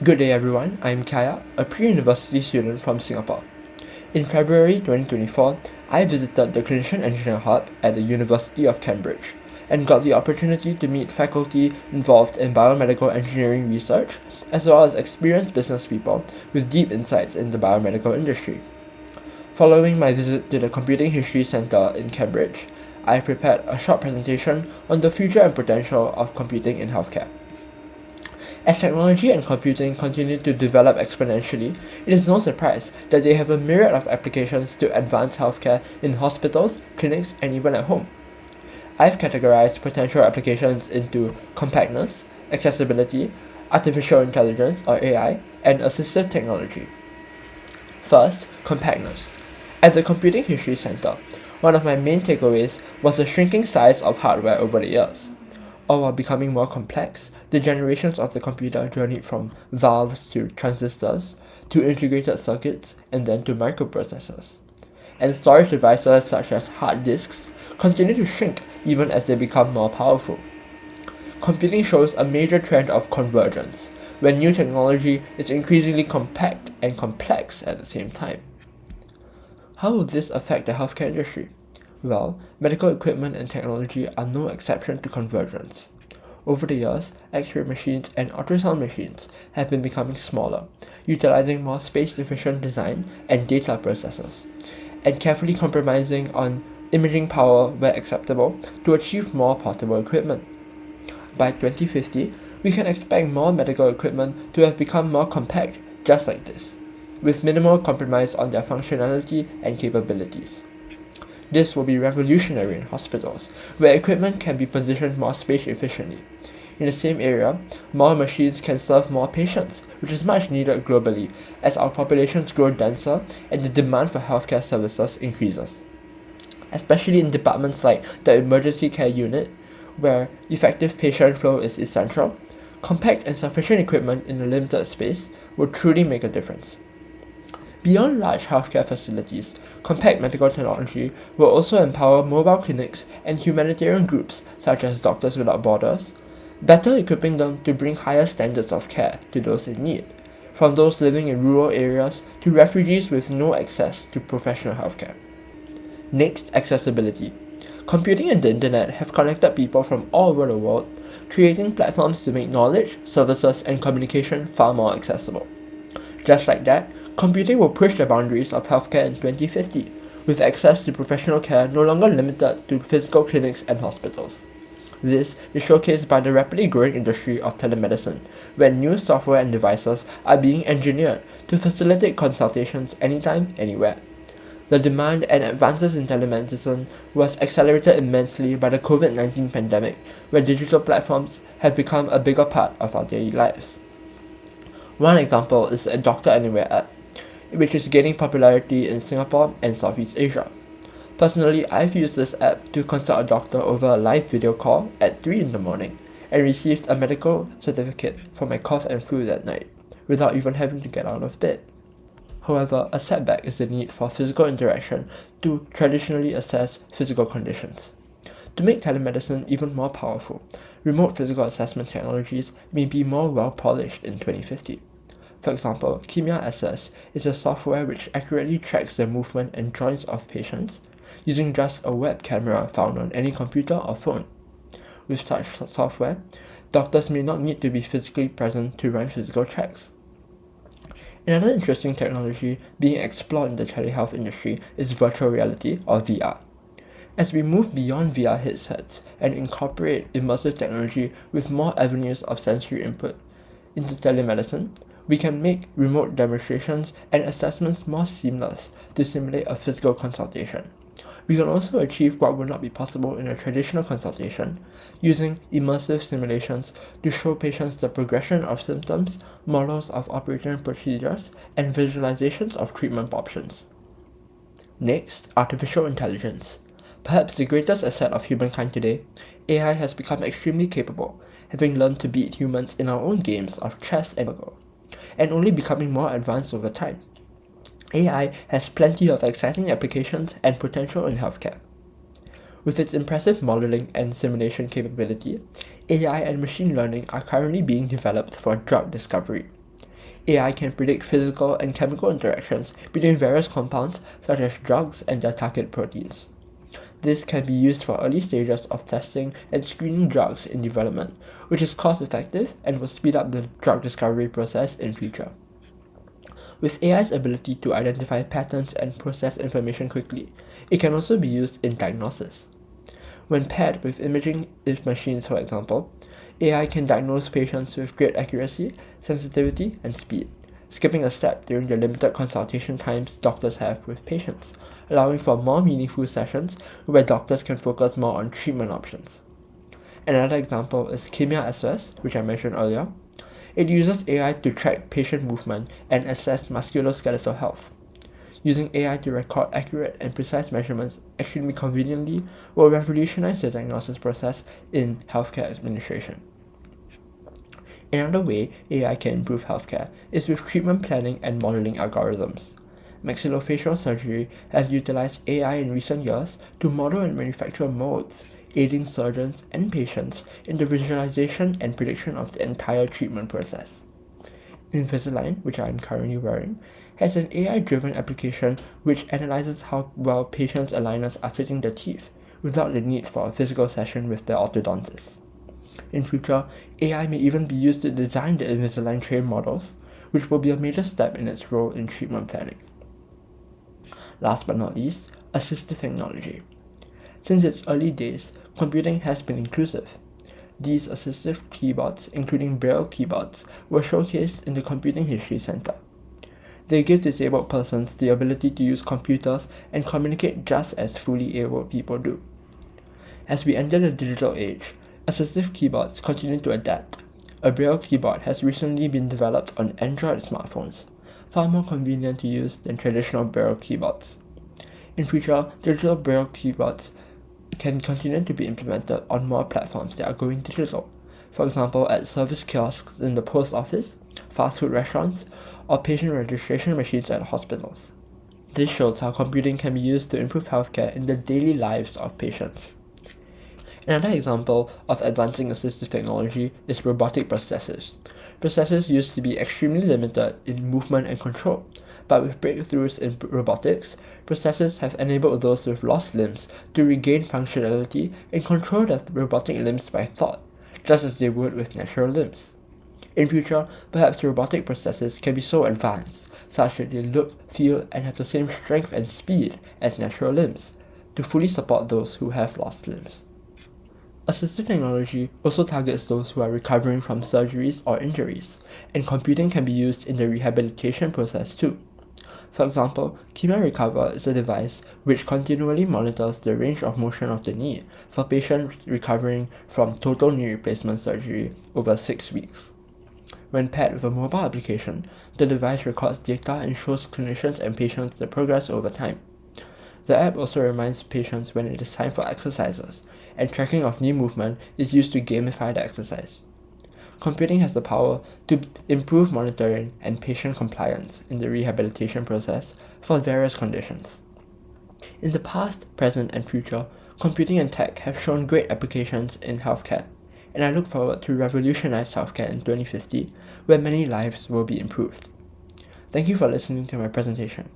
Good day everyone, I'm Kaya, a pre-university student from Singapore. In February 2024, I visited the Clinician Engineer Hub at the University of Cambridge and got the opportunity to meet faculty involved in biomedical engineering research, as well as experienced business people with deep insights in the biomedical industry. Following my visit to the Computing History Center in Cambridge, I prepared a short presentation on the future and potential of computing in healthcare. As technology and computing continue to develop exponentially, it is no surprise that they have a myriad of applications to advance healthcare in hospitals, clinics, and even at home. I've categorized potential applications into compactness, accessibility, artificial intelligence or AI, and assistive technology. First, compactness. At the Computing History Center, one of my main takeaways was the shrinking size of hardware over the years. All while becoming more complex, the generations of the computer journeyed from valves to transistors, to integrated circuits, and then to microprocessors. And storage devices such as hard disks continue to shrink even as they become more powerful. Computing shows a major trend of convergence, where new technology is increasingly compact and complex at the same time. How will this affect the healthcare industry? Well, medical equipment and technology are no exception to convergence. Over the years, X-ray machines and ultrasound machines have been becoming smaller, utilizing more space-efficient design and data processors, and carefully compromising on imaging power where acceptable to achieve more portable equipment. By 2050, we can expect more medical equipment to have become more compact, just like this, with minimal compromise on their functionality and capabilities. This will be revolutionary in hospitals, where equipment can be positioned more space efficiently. In the same area, more machines can serve more patients, which is much needed globally as our populations grow denser and the demand for healthcare services increases. Especially in departments like the emergency care unit, where effective patient flow is essential, compact and sufficient equipment in a limited space will truly make a difference. Beyond large healthcare facilities, compact medical technology will also empower mobile clinics and humanitarian groups such as Doctors Without Borders, better equipping them to bring higher standards of care to those in need, from those living in rural areas to refugees with no access to professional healthcare. Next, accessibility. Computing and the internet have connected people from all over the world, creating platforms to make knowledge, services, and communication far more accessible. Just like that, computing will push the boundaries of healthcare in 2050, with access to professional care no longer limited to physical clinics and hospitals. This is showcased by the rapidly growing industry of telemedicine, where new software and devices are being engineered to facilitate consultations anytime, anywhere. The demand and advances in telemedicine was accelerated immensely by the COVID-19 pandemic, where digital platforms have become a bigger part of our daily lives. One example is the Doctor Anywhere app, which is gaining popularity in Singapore and Southeast Asia. Personally, I've used this app to consult a doctor over a live video call at 3 in the morning and received a medical certificate for my cough and flu that night, without even having to get out of bed. However, a setback is the need for physical interaction to traditionally assess physical conditions. To make telemedicine even more powerful, remote physical assessment technologies may be more well-polished in 2050. For example, Kimia Assess is a software which accurately tracks the movement and joints of patients using just a web camera found on any computer or phone. With such software, doctors may not need to be physically present to run physical checks. Another interesting technology being explored in the telehealth industry is virtual reality or VR. As we move beyond VR headsets and incorporate immersive technology with more avenues of sensory input into telemedicine, we can make remote demonstrations and assessments more seamless to simulate a physical consultation. We can also achieve what would not be possible in a traditional consultation, using immersive simulations to show patients the progression of symptoms, models of operating procedures, and visualizations of treatment options. Next, artificial intelligence. Perhaps the greatest asset of humankind today, AI has become extremely capable, having learned to beat humans in our own games of chess and Go, and only becoming more advanced over time. AI has plenty of exciting applications and potential in healthcare. With its impressive modeling and simulation capability, AI and machine learning are currently being developed for drug discovery. AI can predict physical and chemical interactions between various compounds such as drugs and their target proteins. This can be used for early stages of testing and screening drugs in development, which is cost-effective and will speed up the drug discovery process in future. With AI's ability to identify patterns and process information quickly, it can also be used in diagnosis. When paired with imaging machines, for example, AI can diagnose patients with great accuracy, sensitivity, and speed, skipping a step during the limited consultation times doctors have with patients, allowing for more meaningful sessions where doctors can focus more on treatment options. Another example is KimiaSS, which I mentioned earlier. It uses AI to track patient movement and assess musculoskeletal health. Using AI to record accurate and precise measurements extremely conveniently will revolutionize the diagnosis process in healthcare administration. Another way AI can improve healthcare is with treatment planning and modeling algorithms. Maxillofacial surgery has utilized AI in recent years to model and manufacture molds, aiding surgeons and patients in the visualization and prediction of the entire treatment process. Invisalign, which I am currently wearing, has an AI-driven application which analyzes how well patients' aligners are fitting their teeth without the need for a physical session with the orthodontist. In future, AI may even be used to design the Invisalign trained models, which will be a major step in its role in treatment planning. Last but not least, assistive technology. Since its early days, computing has been inclusive. These assistive keyboards, including Braille keyboards, were showcased in the Computing History Center. They give disabled persons the ability to use computers and communicate just as fully able people do. As we enter the digital age, assistive keyboards continue to adapt. A Braille keyboard has recently been developed on Android smartphones, far more convenient to use than traditional Braille keyboards. In future, digital Braille keyboards can continue to be implemented on more platforms that are going digital, for example at service kiosks in the post office, fast food restaurants, or patient registration machines at hospitals. This shows how computing can be used to improve healthcare in the daily lives of patients. Another example of advancing assistive technology is robotic prostheses. Prostheses used to be extremely limited in movement and control, but with breakthroughs in robotics, prostheses have enabled those with lost limbs to regain functionality and control their robotic limbs by thought, just as they would with natural limbs. In future, perhaps robotic prostheses can be so advanced, such that they look, feel, and have the same strength and speed as natural limbs, to fully support those who have lost limbs. Assistive technology also targets those who are recovering from surgeries or injuries, and computing can be used in the rehabilitation process too. For example, Kimia Recover is a device which continually monitors the range of motion of the knee for patients recovering from total knee replacement surgery over 6 weeks. When paired with a mobile application, the device records data and shows clinicians and patients the progress over time. The app also reminds patients when it is time for exercises, and tracking of knee movement is used to gamify the exercise. Computing has the power to improve monitoring and patient compliance in the rehabilitation process for various conditions. In the past, present, and future, computing and tech have shown great applications in healthcare, and I look forward to revolutionize healthcare in 2050, where many lives will be improved. Thank you for listening to my presentation.